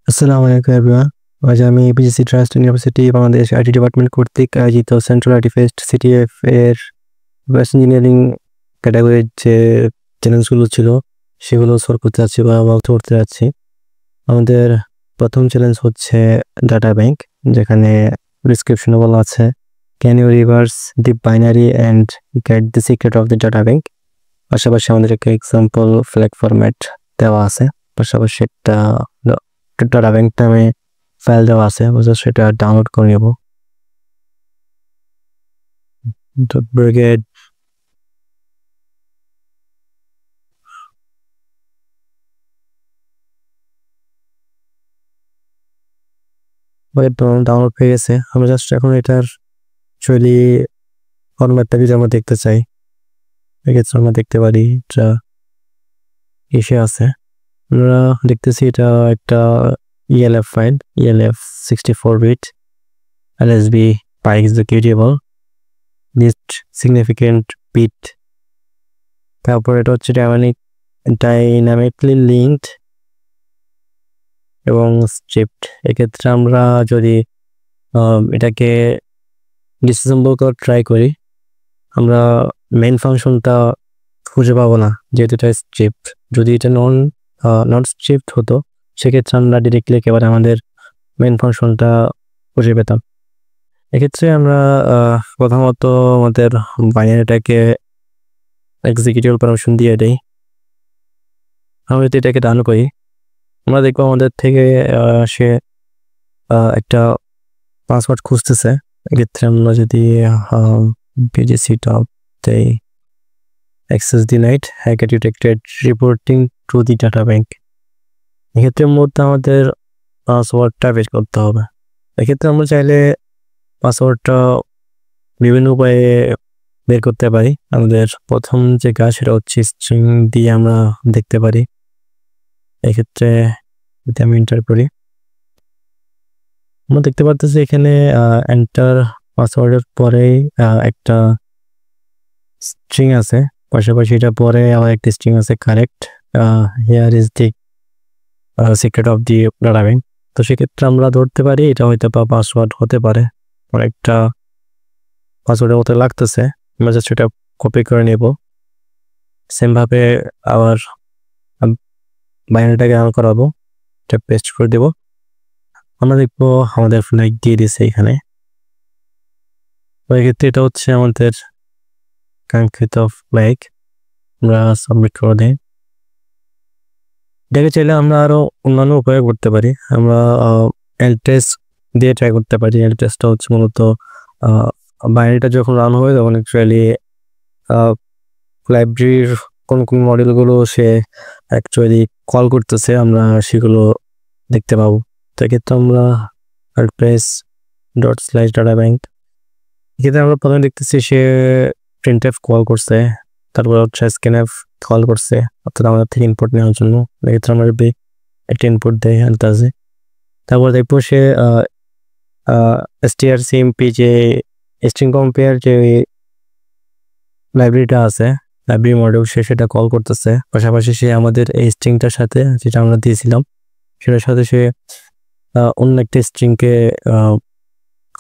আসসালামু আলাইকুম এভরিওয়ান। আজ আমি BGC trust university Bangladesh IT department কর্তৃক আয়োজিত সেন্ট্রাল আইটি ফেস্ট সিটিএফ এর রিভার্স ইঞ্জিনিয়ারিং ক্যাটাগরির যে চ্যালেঞ্জগুলো ছিল সেগুলো সলভ করতে যাচ্ছি বা ওয়ার্ক করতে যাচ্ছি। আমাদের প্রথম চ্যালেঞ্জ হচ্ছে ডাটা ব্যাংক, যেখানে ডিসক্রিপশনে বলা আছে can you reverse the binary and get the secret of the data bank. পাশাপাশি আমাদের একটা এক্সাম্পল ফ্ল্যাগ ফরম্যাট দেওয়া আছে, পাশাপাশি একটা ডাটা ব্যাংক নামে ফাইল দেওয়া আছে, সেটা ডাউনলোড করে নেব। ব্রিগেড ডাউনলোড হয়ে গেছে। আমরা জাস্ট এখন এটার অ্যাকচুয়ালি ফরম্যাটটা যদি আমরা দেখতে চাই, এক্ষেত্রে আমরা দেখতে পারি এটা এসে আছে। আমরা দেখতেছি এটা একটা ELF file, ELF 64 bit LSB PIE executable least significant bit. তারপর এটা হচ্ছে ডাইনামিকলি লিঙ্কড এবং স্ট্রিপড। এক্ষেত্রে আমরা যদি এটাকে ডিসঅ্যাসেম্বল করে ট্রাই করি, আমরা মেইন ফাংশনটা খুঁজে পাবো না, যেহেতু এটা স্ট্রিপড। যদি এটা নট স্ট্রিপড হতো, সেক্ষেত্রে আমরা ডিরেক্টলি একেবারে আমাদের মেইন ফাংশনটা খুঁজে পেতাম। এক্ষেত্রে আমরা প্রথমত আমাদের বাইনারিটাকে এক্সিকিউটেবল পারমিশন দিয়ে দেই। আমরা যদি এটাকে রান করি, আমরা দেখবো আমাদের থেকে সে একটা পাসওয়ার্ড খুঁজতেছে। এক্ষেত্রে আমরা যদি বিজিসি টপ দেই access denied, hacker detected, reporting to the data bank. এক্ষেত্রে মধ্যে আমাদের পাসওয়ার্ডটা বের করতে হবে। এক্ষেত্রে আমরা চাইলে পাসওয়ার্ডটা বিভিন্ন উপায়ে বের করতে পারি। আমাদের প্রথম যে কাজ সেটা হচ্ছে স্ট্রিং দিয়ে আমরা দেখতে পারি। এক্ষেত্রে যদি আমি এন্টার করি, আমরা দেখতে পারতেছি এখানে এন্টার পাসওয়ার্ডের পরে একটা স্ট্রিং আছে, পাশাপাশি এটা পরে আবার একটা স্ট্রিং আছে correct here is the secret of the data bank. তো সেক্ষেত্রে আমরা ধরতে পারি এটা হয়তো বা পাসওয়ার্ড হতে পারে, একটা পাসওয়ার্ডের মতো লাগতেছে। আমরা জাস্ট এটা কপি করে নেব, সেমভাবে আবার বাইনারিটাকে রান করাবো, এটা পেস্ট করে দেব। আমরা দেখবো আমাদের ফ্ল্যাগ দিয়ে দিছে এখানে। এক্ষেত্রে এটা হচ্ছে আমাদের কাঙ্ক্ষিত ফ্ল্যাগ, আমরা সাবমিট করে দিই। এটাকে চাইলে আমরা আরো অন্যান্য উপায় করতে পারি। আমরা এলটেস দিয়ে ট্রাই করতে পারি। এলটেসটা হচ্ছে মূলত বাইনারিটা যখন রান হবে তখন অ্যাকচুয়ালি লাইব্রেরির কোন কোন মডেলগুলো সে অ্যাকচুয়ালি কল করতেছে, আমরা সেগুলো দেখতে পাবো। তো এক্ষেত্রে আমরা এলটেস ডট স্ল্যাশ ডাটা ব্যাংক, এক্ষেত্রে আমরা প্রথমে দেখতেছি সে প্রিন্টএফ কল করছে, তারপর হচ্ছে স্ক্যানএফ কল করছে, অর্থাৎ আমাদের থেকে ইনপুট নেওয়ার জন্য। এক্ষেত্রে আমরা একটা ইনপুট দেয় আনতাজে। তারপর দেখবো সে strcmp যে স্ট্রিং কম্পেয়ার যে লাইব্রেরিটা আছে, লাইব্রেরি মডেল, সে সেটা কল করতেছে। পাশাপাশি সে আমাদের এই স্ট্রিংটার সাথে যেটা আমরা দিয়েছিলাম সেটার সাথে সে অন্য একটা স্ট্রিংকে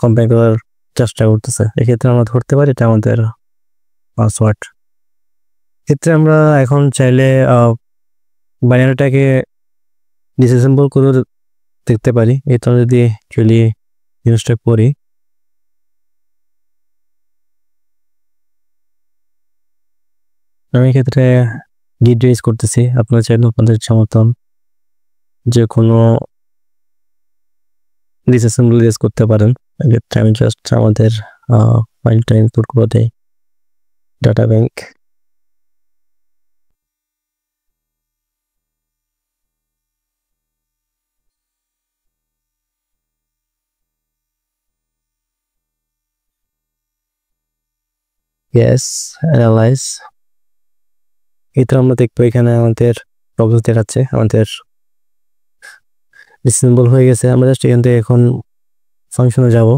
কম্পেয়ার করার চেষ্টা করতেছে। এক্ষেত্রে আমরা ধরতে পারি এটা আমাদের পাসওয়ার্ড। ক্ষেত্রে আমরা এখন চাইলে বাইনারিটাকে ডিসঅ্যাসেম্বল করে দেখতে পারি। এটা যদি অ্যাকচুয়ালি ইউজটা করি, আমি এক্ষেত্রে গিট রেজ করতেছি। আপনারা চাইলে আপনাদের সমর্থন যে কোনো ডিসঅ্যাসেম্বল রেজ করতে পারেন। এক্ষেত্রে আমি জাস্ট আমাদের ফাইলটা ইনপুট করে দেই, ডাটা ব্যাংক। Yes, analyse. এটা আমরা দেখবো এখানে আমাদের প্রবলেম দেখাচ্ছে, আমাদের ডিসঅ্যাসেম্বল হয়ে গেছে। আমরা জাস্ট এখান থেকে এখন ফাংশনে যাব।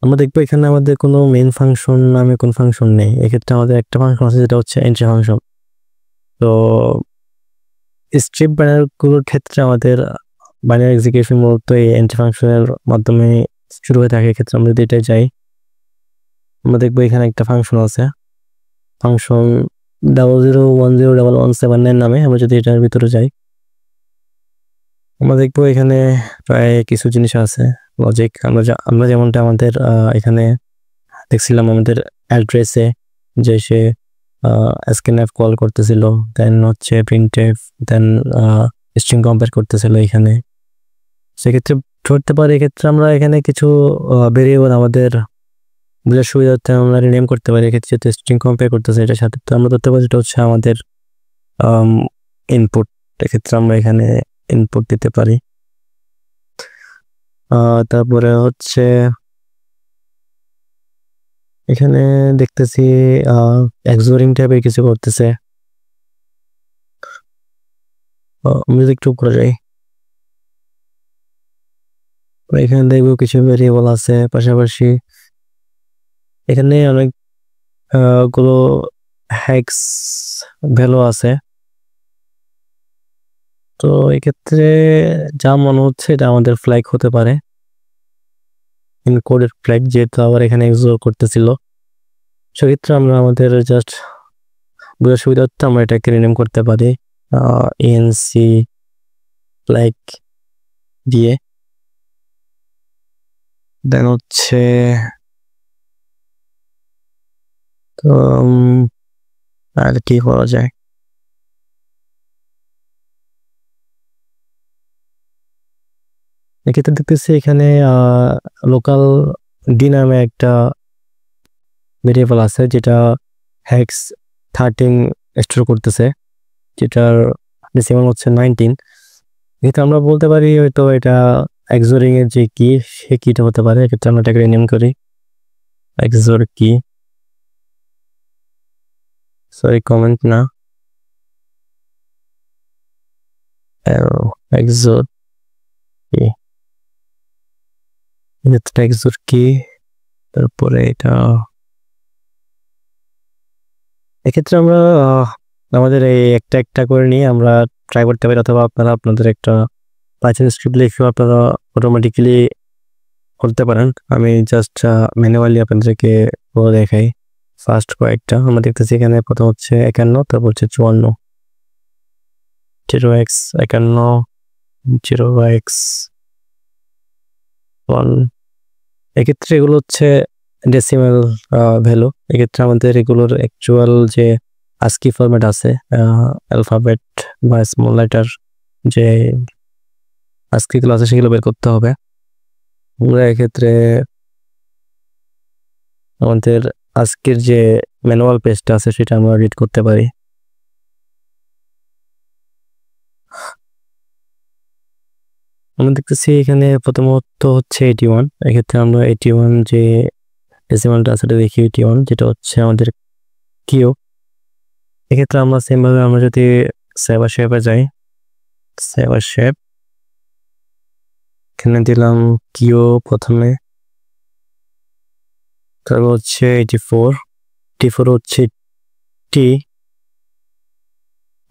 আমরা দেখবো এখানে আমাদের কোনো মেইন ফাংশন নামে কোন ফাংশন নেই। এক্ষেত্রে আমাদের একটা ফাংশন আছে যেটা হচ্ছে এন্ট্রি ফাংশন। তো স্ট্রিপ ব্যানারগুলোর ক্ষেত্রে আমাদের বাইনারি এক্সিকিউশন মূলত এই এন্ট্রি ফাংশনের মাধ্যমে শুরু হয়ে থাকে। এক্ষেত্রে আমরা যদি এটা যাই, আমরা দেখবো এখানে একটা ফাংশন আছে, ফাংশন 00101179 নামে। আমরা যদি এটার ভিতরে যাই, আমরা দেখবো এখানে প্রায় কিছু জিনিস আছে লজিক। আমরা যেমনটা আমাদের এখানে দেখছিলাম আমাদের অ্যাড্রেসে যে সে স্ক্যানএফ কল করতেছিল, দেন হচ্ছে প্রিন্টএফ, দেন স্ট্রিং কম্পেয়ার করতেছিল এখানে। সেক্ষেত্রে ধরতে পারি এক্ষেত্রে আমরা এখানে কিছু ভেরিয়েবল আমাদের বোঝার সুবিধার্থে আমরা রিনেম করতে পারি। এক্ষেত্রে যেহেতু স্ট্রিং কম্পেয়ার করতেছে এটার সাথে, তো আমরা ধরতে পারি এটা হচ্ছে আমাদের ইনপুট। এক্ষেত্রে আমরা এখানে ইনপুট দিতে পারি। তারপরে হচ্ছে এখানে দেখতেছি এক্সোরিং টাইপের কিছু করতেছে। আমি যদি একটু করে যাই, এখানে দেখবো কিছু ভেরিয়েবল আছে, পাশাপাশি এখানে অনেক গুলো হ্যাক্স ভ্যালু আছে। তো এক্ষেত্রে যা মনে হচ্ছে এটা আমাদের ফ্ল্যাগ হতে পারে, ইনকোডেড ফ্ল্যাগ, যেহেতু আবার এখানে এক্সোর করতেছিল। সেক্ষেত্রে আমরা আমাদের জাস্ট বোঝার সুবিধার্থে আমরা এটাকে রিনেম করতে পারি এনসি ফ্ল্যাগ দিয়ে। দেন হচ্ছে তো আর কি করা যায়, এক্ষেত্রে দেখতেছি এখানে লোকাল ডি নামে একটা ভেরিয়েবল আছে যেটা হ্যাক্স 13 স্টোর করতেছে, যেটার ডেসিমাল হচ্ছে 19। এক্ষেত্রে আমরা বলতে পারি হয়তো এটা এক্সোরিং এর যে কি, সে কিটা হতে পারে। এক্ষেত্রে আমরা এটাকে রিনেম করি এক্সোর কি, সরি কমেন্ট না, এক্সোর কি, এক্সোর কি। তারপরে এটা এক্ষেত্রে আমরা আমাদের এই একটা একটা করে নিয়ে আমরা ট্রাই করতে পারি, অথবা আপনারা আপনাদের একটা পাইথন স্ক্রিপ্ট লিখেও আপনারা অটোমেটিক্যালি করতে পারেন। আমি জাস্ট ম্যানুয়ালি আপনাদেরকে বলে দেখাই। ফার্স্ট কয়েকটা আমরা দেখতেছি এখানে প্রথম হচ্ছে 51, তারপর হচ্ছে 54, 0x 51, 0x 1। এক্ষেত্রে এগুলো হচ্ছে ডেসিমাল ভ্যালু। এক্ষেত্রে আমাদের এগুলোর অ্যাকচুয়াল যে ASCII ফরম্যাট আছে, অ্যালফাবেট বা স্মল লেটার যে ASCII গুলো আছে সেগুলো বের করতে হবে। আমরা এক্ষেত্রে আমাদের আজকের যে ম্যানুয়াল পেজটা আছে সেটা আমরা রিড করতে পারি। আমরা দেখতেছি এখানে প্রথমত হচ্ছে 81। এক্ষেত্রে আমরা 81 যে ডেসিমালটা আছে এটা দেখি 81, যেটা হচ্ছে আমাদের কিউ। এক্ষেত্রে আমরা সেমভাবে আমরা যদি সেভার শেপে যাই, সেভার শেপ এখানে দিলাম কিউ প্রথমে, তারপর হচ্ছে 84, 84 হচ্ছে টি।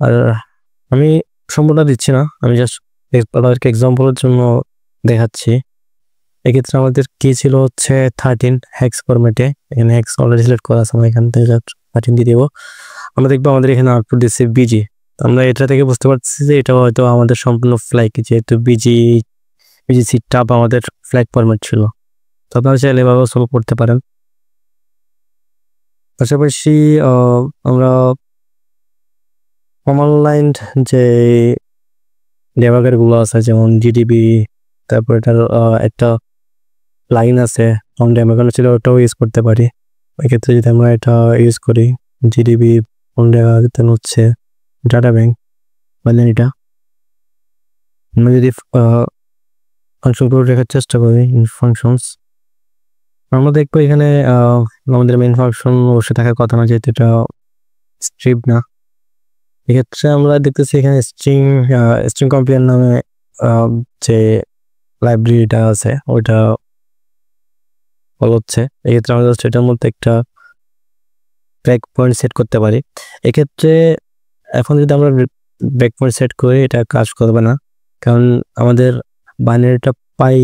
আর আমি সম্পূর্ণ দিচ্ছি না, আমি জাস্ট আপনাদেরকে এক্সাম্পলের জন্য দেখাচ্ছি। এক্ষেত্রে আমাদের কি ছিল হচ্ছে 13 হ্যাক্স ফরম্যাটে। এখানে হ্যাক্স অলরেডি সিলেক্ট করা আছে, আমরা এখান থেকে 13 দিয়ে দেবো। আমরা দেখবো আমাদের এখানে আউটপুট দিচ্ছে বিজি। আমরা এটা থেকে বুঝতে পারছি যে এটা হয়তো আমাদের সম্পূর্ণ ফ্ল্যাগ, যেহেতু বিজিসি টাপ আমাদের ফ্ল্যাগ ফরম্যাট ছিল। তো আপনারা চাইলে এভাবে সলভ করতে পারেন। পাশাপাশি আমরা কমান্ড লাইন যে ডেবাগার গুলো আছে যেমন জিডিবি, তারপর এটার একটা লাইন আছে নন ডেবাগার ছিল, ওটাও ইউজ করতে পারি। এক্ষেত্রে যদি আমরা এটা ইউজ করি জিডিবি হচ্ছে ডাটা ব্যাংক বাইনারিটা, আমরা যদি ফাংশনগুলো দেখার চেষ্টা করি ফাংশনস, আমরা দেখবো এখানে আমাদের মেইন ফাংশন অবশ্যই থাকার কথা না, যেহেতু এটা স্ট্রিপ না। এক্ষেত্রে আমরা দেখতেছি এখানে স্ট্রিং কম্পেয়ার নামে যে লাইব্রেরিটা আছে ওইটা হচ্ছে। এক্ষেত্রে আমরা জাস্ট এটার মধ্যে একটা ব্রেক পয়েন্ট সেট করতে পারি। এক্ষেত্রে এখন যদি আমরা ব্রেক পয়েন্ট সেট করি এটা কাজ করবে না, কারণ আমাদের বাইনারিটা পাই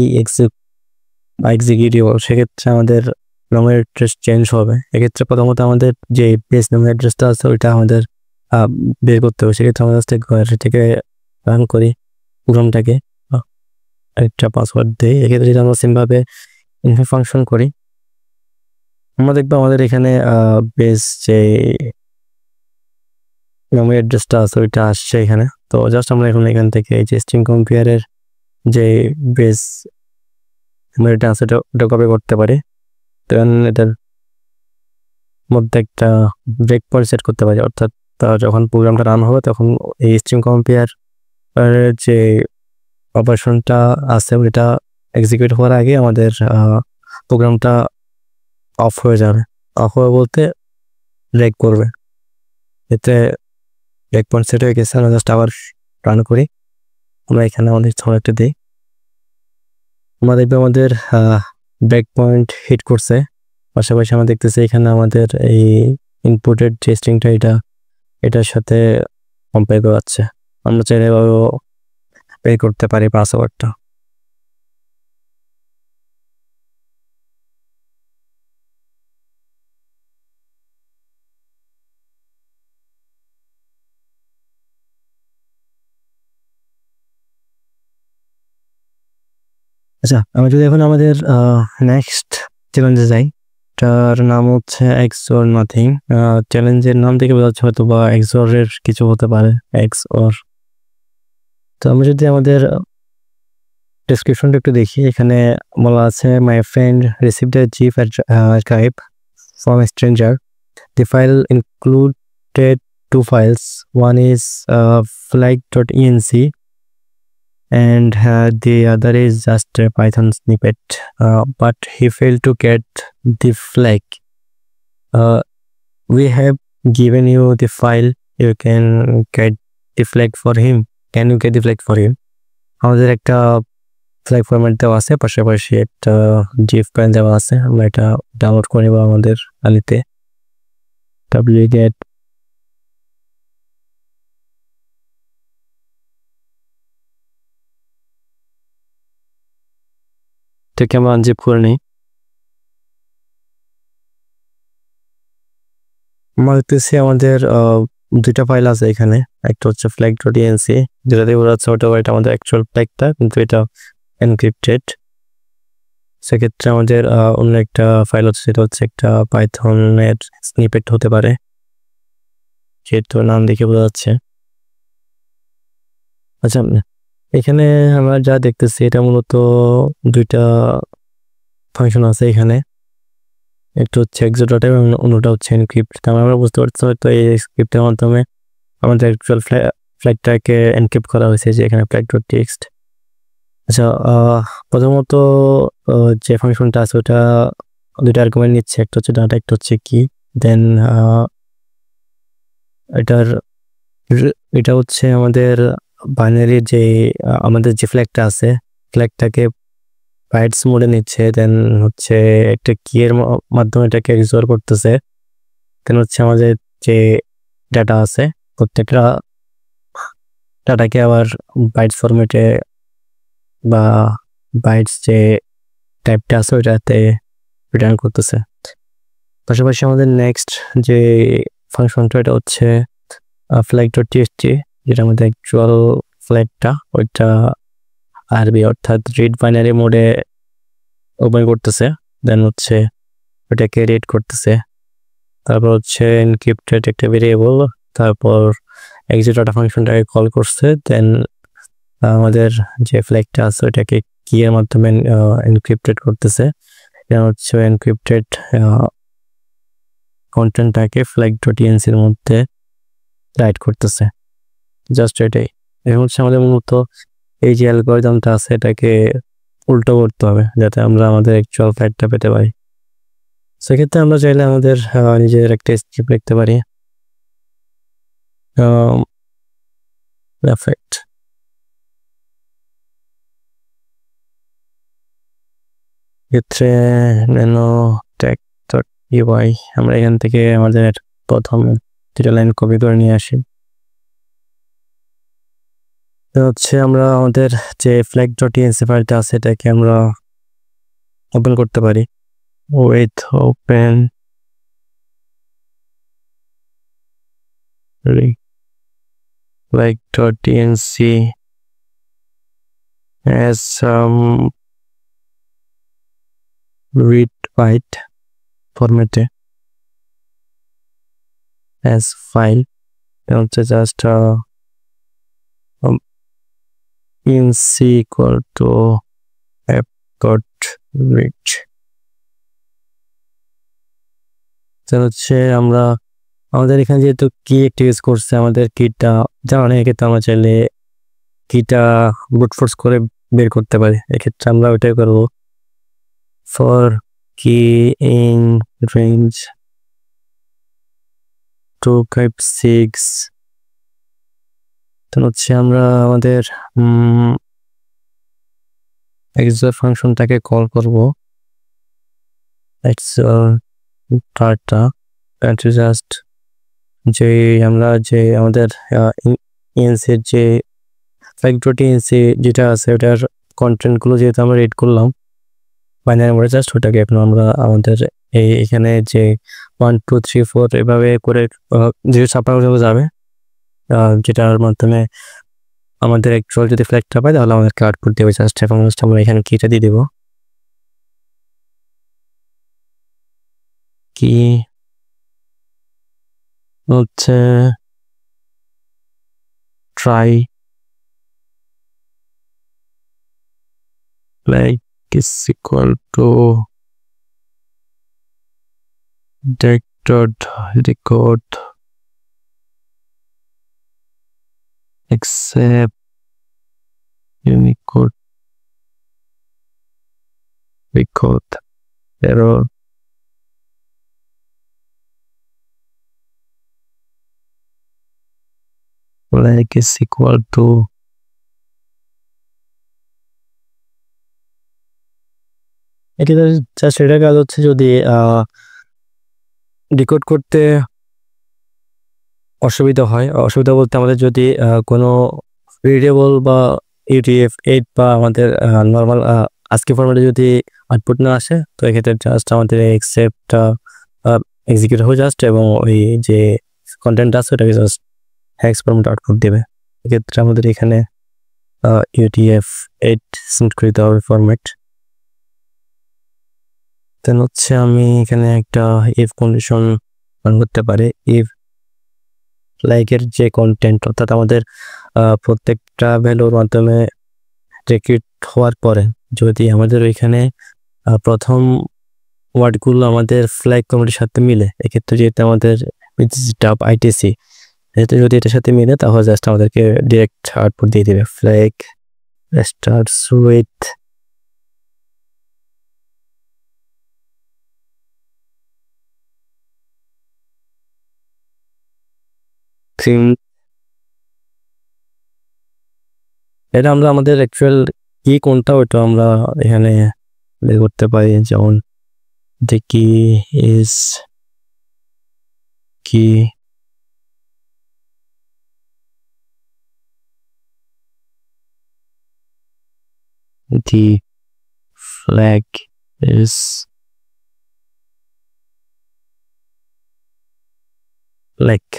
এক্সিকিউটিভ, সেক্ষেত্রে আমাদের মেমোরি অ্যাড্রেস চেঞ্জ হবে। এক্ষেত্রে প্রথমত আমাদের যে বেস মেমোরি অ্যাড্রেসটা আছে ওইটা আমাদের বের করতে হবে। সেক্ষেত্রে আমাদের সেটাকে রান করি প্রোগ্রামটাকে, একটা পাসওয়ার্ড দিই। এক্ষেত্রে যদি আমরা সেমভাবে ইনফো ফাংশন করি, আমরা দেখবো আমাদের এখানে বেস যে মেমোরি অ্যাড্রেসটা আছে ওইটা আসছে এখানে। তো জাস্ট আমরা এখন এখান থেকে এই যে স্ট্রিং কম্পেয়ারের যে বেস মেমোরিটা আছে ওটা কপি করতে পারি। দেন এটার মধ্যে একটা ব্রেক পয়েন্ট সেট করতে পারি, অর্থাৎ যখন প্রোগ্রামটা রান হবে তখন এই স্ট্রিং কম্পেয়ার যে অপারেশনটা আছে ওইটা এক্সিকিউট হওয়ার আগে আমাদের প্রোগ্রামটা অফ হয়ে যাবে। অফ হবে বলতে ব্রেক করবে। এতে ব্রেক পয়েন্ট সেট হয়ে গেছে। আমরা জাস্ট আবার রান করি। আমরা এখানে আমাদের একটা দিই, আমরা দেখবো আমাদের ব্রেক পয়েন্ট হিট করছে। পাশাপাশি আমরা দেখতেছি এখানে আমাদের এই ইনপুটের যে স্ট্রিংটা এটার সাথে কম্পেয়ার করাচ্ছে। আমরা চাইলে বের করতে পারি পাসওয়ার্ডটা। আচ্ছা, আমি যদি এখন আমাদের নেক্সট চ্যালেঞ্জে যাই, তার নাম হচ্ছে XOR নাথিং। চ্যালেঞ্জের নাম থেকে বোঝা যাচ্ছে হয়তো বা XOR এর কিছু হতে পারে, XOR। তো আমি যদি আমাদের ডেসক্রিপশনটা একটু দেখি, এখানে বলা আছে my friend received a zip archive from a stranger. The file included two files. One is flag.enc and the other is just a Python snippet, but he failed to get the flag. We have given you the file, you can get the flag for him. Can you get the flag for him? আমাদের একটা flag format দেওয়া আছে, পাশাপাশি একটা zip file দেওয়া আছে। আমরা এটা ডাউনলোড করে নেব আমাদের আলিতে। wget থেকে আমরা আনজিপ করে নিই। আমরা দেখতেছি আমাদের দুইটা ফাইল আছে এখানে। একটা হচ্ছে flag.enc, যেটাতে বলা হচ্ছে এটা আমাদের অ্যাকচুয়াল ফ্ল্যাগটা, কিন্তু এটা এনক্রিপ্টেড। সেক্ষেত্রে আমাদের অন্য একটা ফাইল হচ্ছে, সেটা হচ্ছে একটা পাইথনের স্নিপেট হতে পারে, যেহেতু নাম দেখে বোঝা যাচ্ছে। আচ্ছা, এখানে আমরা যা দেখতেছি এটা মূলত দুইটা ফাংশন আছে এখানে। একটা হচ্ছে exit.m এবং অন্যটা হচ্ছে encrypt। আমরা বুঝতে পারছি হয়তো এই স্ক্রিপ্টের মাধ্যমে আমাদের অ্যাকচুয়াল ফ্ল্যাগটাকে এনক্রিপ্ট করা হয়েছে, যে এখানে flag.txt। আচ্ছা, প্রথমত যে ফাংশনটা আছে ওটা দুইটা আর্গুমেন্ট নিচ্ছে, একটা হচ্ছে ডাটা, একটা হচ্ছে কি। দেন এটা হচ্ছে আমাদের বাইনারি যে আমাদের যে ফ্ল্যাগটা আছে, ফ্ল্যাগটাকে বাইটস মোডে নিচ্ছে। দেন হচ্ছে একটা কি এর মাধ্যমে এটাকে XOR করতেছে। দেন হচ্ছে আমাদের যে ডাটা আছে প্রত্যেকটা ডাটাকে আবার বাইটস ফরম্যাটে বা বাইটস যে টাইপটা আছে ওইটাতে রিটার্ন করতেছে। পাশাপাশি আমাদের নেক্সট যে ফাংশনটা এটা হচ্ছে flag.txt, যেটা আমাদের অ্যাকচুয়াল ফ্ল্যাগটা ওইটা আরবি অর্থাৎ রিড বাইনারি মোডে ওপেন করতেছে। দেন হচ্ছে ওটাকে রিড করতেছে। তারপর হচ্ছে এনক্রিপ্টেড একটা ভেরিয়েবল, তারপর এক্সিট ডাটা ফাংশনটাকে কল করছে। দেন আমাদের যে ফ্ল্যাগটা আছে ওটাকে কি এর মাধ্যমে এনক্রিপ্টেড করতেছে। এটা হচ্ছে এনক্রিপ্টেড কন্টেন্টটাকে flag.enc এর মধ্যে রাইট করতেছে। জাস্ট এটাই। এখন হচ্ছে আমাদের মূলত এই যে অ্যালগরিদমটা আছে এটাকে উল্টো করতে হবে যাতে আমরা আমাদের অ্যাকচুয়াল ফ্ল্যাগটা পেতে পারি। সেক্ষেত্রে আমরা চাইলে আমাদের নিজের একটা স্ক্রিপ্ট লিখতে পারি। এফেক্ট ক্ষেত্রে nanotech.py, আমরা এখান থেকে আমাদের প্রথম দুটো লাইন কপি করে নিয়ে আসি। তো হচ্ছে আমরা আমাদের যে flag.tnc ফাইলটা আছে এটাকে আমরা ওপেন করতে পারি with open flag.tnc as read write format as file হচ্ছে just inc equal to app.read তো হচ্ছে আমরা আমাদের এখানে যেহেতু কি একটা ইউজ করছে আমাদের কিটা জানা নেই, এক্ষেত্রে আমরা চাইলে কিটা ব্রুট ফোর্স করে বের করতে পারি। এক্ষেত্রে আমরা ওইটাই করবো, ফর কি ইন রেঞ্জ 256 তো হচ্ছে আমরা আমাদের এক্সো ফাংশনটাকে কল করব ডাটা জাস্ট যে আমরা যে আমাদের ইএনসির যে flag.tnc যেটা আছে ওটার কন্টেন্টগুলো যেহেতু আমরা রিড করলাম বাইনারি মোডে, জাস্ট ওটাকে এখন আমরা আমাদের এখানে যে 1 2 3 4 এভাবে করে যে ছাপা যাবে, যেটার মাধ্যমে আমাদের অ্যাকচুয়াল যদি ফ্ল্যাগটা পাই তাহলে আমাদেরকে আউটপুট দেবে। জাস্ট এখন আমরা এখানে কিটা দিয়ে দেবো, কি হচ্ছে try flag is equal to deck.record except Unicode record error flag is equal to এটা জাস্ট এটা কাজ হচ্ছে যদি ডিকোড করতে অসুবিধা হয়, অসুবিধা বলতে আমাদের যদি কোনো রিডেবল বা UTF-8 বা আমাদের নর্মাল ASCII ফরম্যাটে যদি আউটপুট না আসে তো এক্ষেত্রে জাস্ট আমাদের এক্সেপ্টটা এক্সিকিউট হবে জাস্ট, এবং ওই যে কন্টেন্ট আছে ওটাকে জাস্ট হেক্স ফরম্যাটে আউটপুট দেবে। এক্ষেত্রে আমাদের এখানে UTF-8 সিলেক্ট করে দিতে হবে ফরম্যাট। দেন হচ্ছে আমি এখানে একটা ইফ কন্ডিশন রান করতে পারি, ইফ ফ্ল্যাগের যে কন্টেন্ট অর্থাৎ আমাদের প্রত্যেকটা ভ্যালুর মাধ্যমে রেক্রিট হওয়ার পরে যদি আমাদের ওইখানে প্রথম ওয়ার্ডগুলো আমাদের ফ্ল্যাগ কমিটির সাথে মিলে, এক্ষেত্রে যেহেতু আমাদের ডাব আইটিসি যেহেতু যদি এটার সাথে মিলে তাহলে জাস্ট আমাদেরকে ডিরেক্ট আউটপুট দিয়ে দেবে ফ্ল্যাগ স্টার্টস উইথ এটা আমরা আমাদের অ্যাকচুয়াল কি কোনটা ওইটা আমরা এখানে বের করতে পারি, যেমন the key is key the flag is like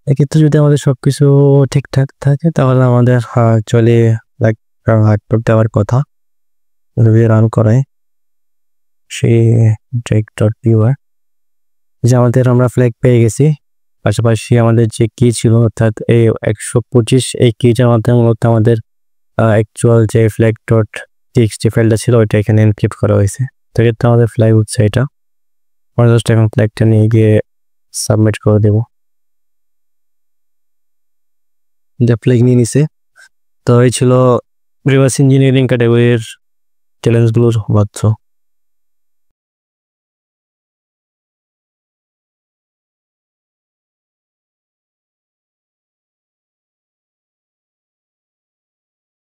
এক্ষেত্রে যদি আমাদের সবকিছু ঠিকঠাক থাকে তাহলে আমাদের চলে লাইক আউটপুট দেওয়ার কথা যদি রান করায় সেই deck.py যে আমাদের আমরা ফ্ল্যাগ পেয়ে গেছি। পাশাপাশি আমাদের যে কি ছিল অর্থাৎ এই 125 এই কিটার মাধ্যমে মূলত আমাদের অ্যাকচুয়াল যে flag.txt ফাইলটা ছিল ওইটা এখানে এনক্রিপ্ট করা হয়েছে। তো এক্ষেত্রে আমাদের ফ্ল্যাগ হচ্ছে এটা, আমরা জাস্ট এখন ফ্ল্যাগটা নিয়ে গিয়ে সাবমিট করে দেবো। যে ফ্ল্যাগ নিয়ে নিছে। তো এই ছিল রিভার্স ইঞ্জিনিয়ারিং ক্যাটাগরির চ্যালেঞ্জগুলো।